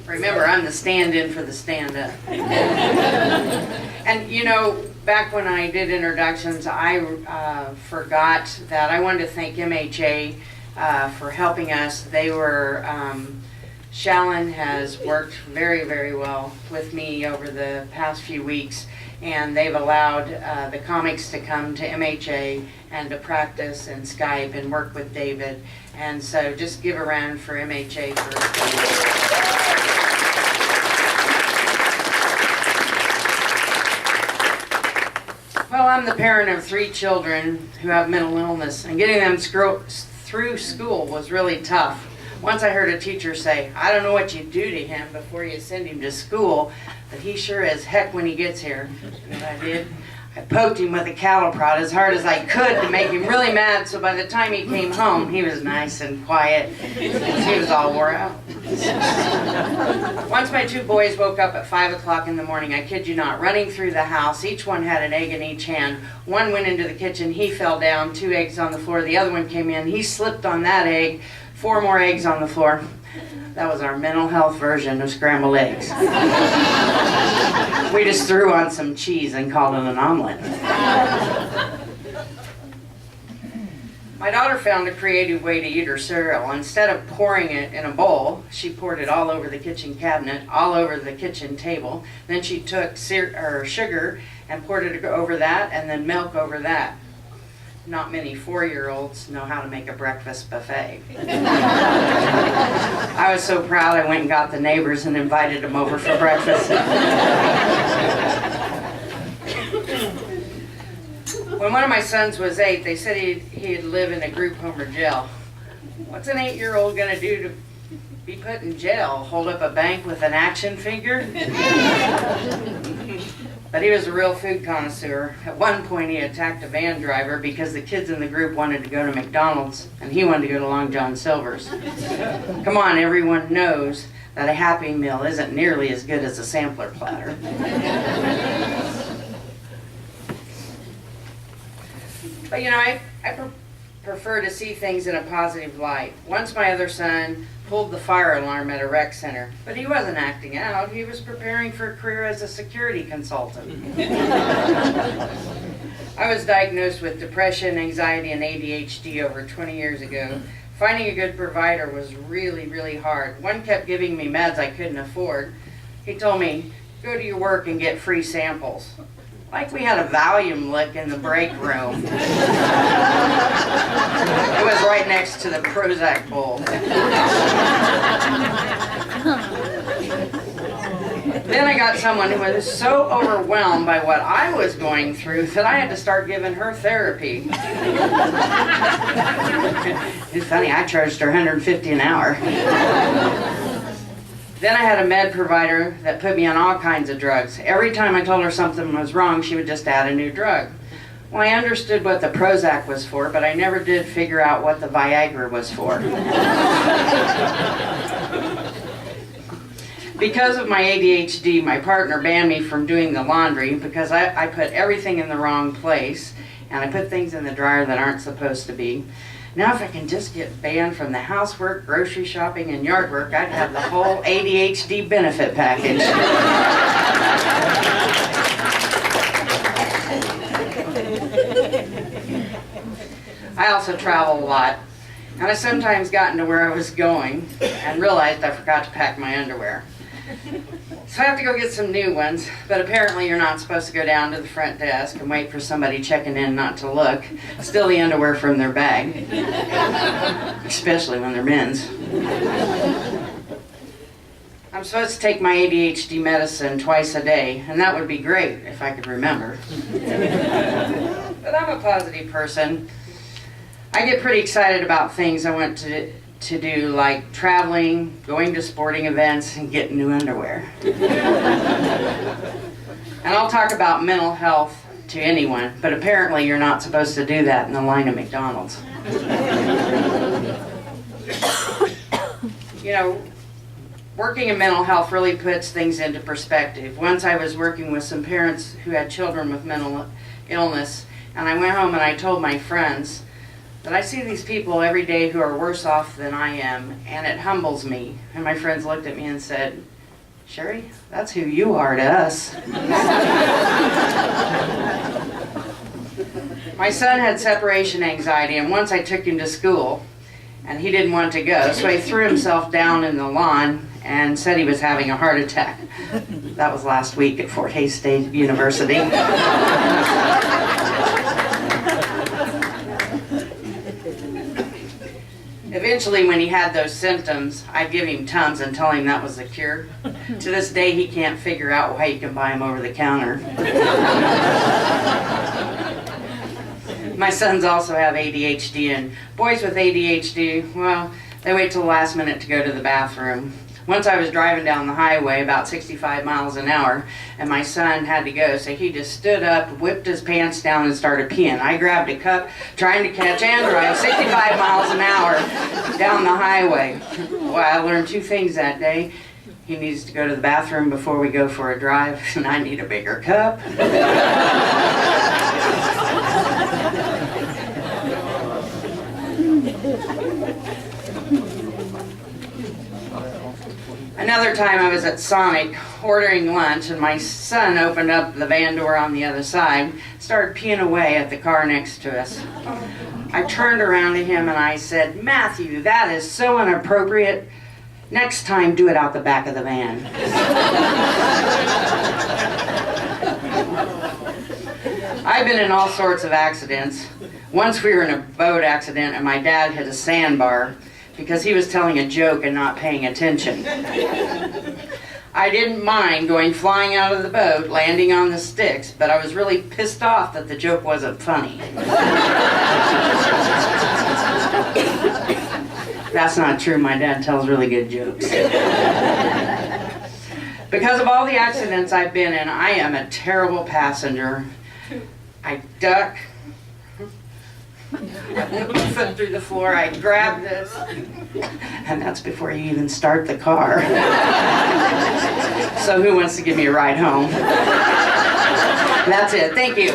Remember, I'm the stand-in for the stand-up. And you know, back when I did introductions, I forgot that I wanted to thank MHA for helping us. They were, Shallon has worked very, very well with me over the past few weeks, and they've allowed the comics to come to MHA and to practice and Skype and work with David. And so just give a round for MHA for Well, I'm the parent of 3 children who have mental illness, and getting them through school was really tough. Once I heard a teacher say, I don't know what you do to him before you send him to school, but he sure as heck when he gets here. And I did. I poked him with a cattle prod as hard as I could to make him really mad, so by the time he came home, he was nice and quiet. He was all wore out. Once my 2 boys woke up at 5 o'clock in the morning, I kid you not, running through the house. Each one had an egg in each hand. One went into the kitchen, he fell down, 2 eggs on the floor. The other one came in, he slipped on that egg, 4 more eggs on the floor. That was our mental health version of scrambled eggs. We just threw on some cheese and called it an omelet. My daughter found a creative way to eat her cereal. Instead of pouring it in a bowl, she poured it all over the kitchen cabinet, all over the kitchen table. Then she took sugar and poured it over that, and then milk over that. Not many 4-year-olds know how to make a breakfast buffet. I was so proud I went and got the neighbors and invited them over for breakfast. When one of my sons was 8, they said he'd live in a group home or jail. What's an 8-year-old going to do to be put in jail? Hold up a bank with an action figure? But he was a real food connoisseur. At one point he attacked a van driver because the kids in the group wanted to go to McDonald's and he wanted to go to Long John Silver's. Come on, everyone knows that a Happy Meal isn't nearly as good as a sampler platter. But you know, I prefer to see things in a positive light. Once my other son pulled the fire alarm at a rec center, but he wasn't acting out. He was preparing for a career as a security consultant. I was diagnosed with depression, anxiety, and ADHD over 20 years ago. Finding a good provider was really, really hard. One kept giving me meds I couldn't afford. He told me, go to your work and get free samples. Like we had a Valium lick in the break room. It was right next to the Prozac bowl. Then I got someone who was so overwhelmed by what I was going through that I had to start giving her therapy. It's funny, I charged her $150 an hour. Then I had a med provider that put me on all kinds of drugs. Every time I told her something was wrong, she would just add a new drug. Well, I understood what the Prozac was for, but I never did figure out what the Viagra was for. Because of my ADHD, my partner banned me from doing the laundry because I put everything in the wrong place, and I put things in the dryer that aren't supposed to be. Now if I can just get banned from the housework, grocery shopping, and yard work, I'd have the whole ADHD benefit package. I also travel a lot, and I sometimes got into where I was going and realized I forgot to pack my underwear. So I have to go get some new ones, but apparently you're not supposed to go down to the front desk and wait for somebody checking in not to look. Steal the underwear from their bag, especially when they're men's. I'm supposed to take my ADHD medicine twice a day, and that would be great if I could remember. But I'm a positive person. I get pretty excited about things I want to do, like traveling, going to sporting events, and getting new underwear. And I'll talk about mental health to anyone, but apparently you're not supposed to do that in the line of McDonald's. You know, working in mental health really puts things into perspective. Once I was working with some parents who had children with mental illness, and I went home and I told my friends that I see these people every day who are worse off than I am, and it humbles me. And my friends looked at me and said, Sherri, that's who you are to us. My son had separation anxiety, and once I took him to school, and he didn't want to go, so he threw himself down in the lawn and said he was having a heart attack. That was last week at Fort Hays State University. Eventually, when he had those symptoms, I'd give him Tums and tell him that was the cure. To this day, he can't figure out why you can buy them over the counter. My sons also have ADHD, and boys with ADHD, well, they wait till the last minute to go to the bathroom. Once I was driving down the highway about 65 miles an hour, and my son had to go, so he just stood up, whipped his pants down, and started peeing. I grabbed a cup, trying to catch and drive 65 miles an hour down the highway. Well, I learned two things that day. He needs to go to the bathroom before we go for a drive, and I need a bigger cup. Another time I was at Sonic ordering lunch, and my son opened up the van door on the other side, started peeing away at the car next to us. I turned around to him and I said, "Matthew, that is so inappropriate. Next time, do it out the back of the van." I've been in all sorts of accidents. Once we were in a boat accident and my dad hit a sandbar because he was telling a joke and not paying attention. I didn't mind going flying out of the boat, landing on the sticks, but I was really pissed off that the joke wasn't funny. That's not true. My dad tells really good jokes. Because of all the accidents I've been in, I am a terrible passenger. I duck. I put my foot through the floor, I grab this, and that's before you even start the car. So who wants to give me a ride home? That's it. Thank you.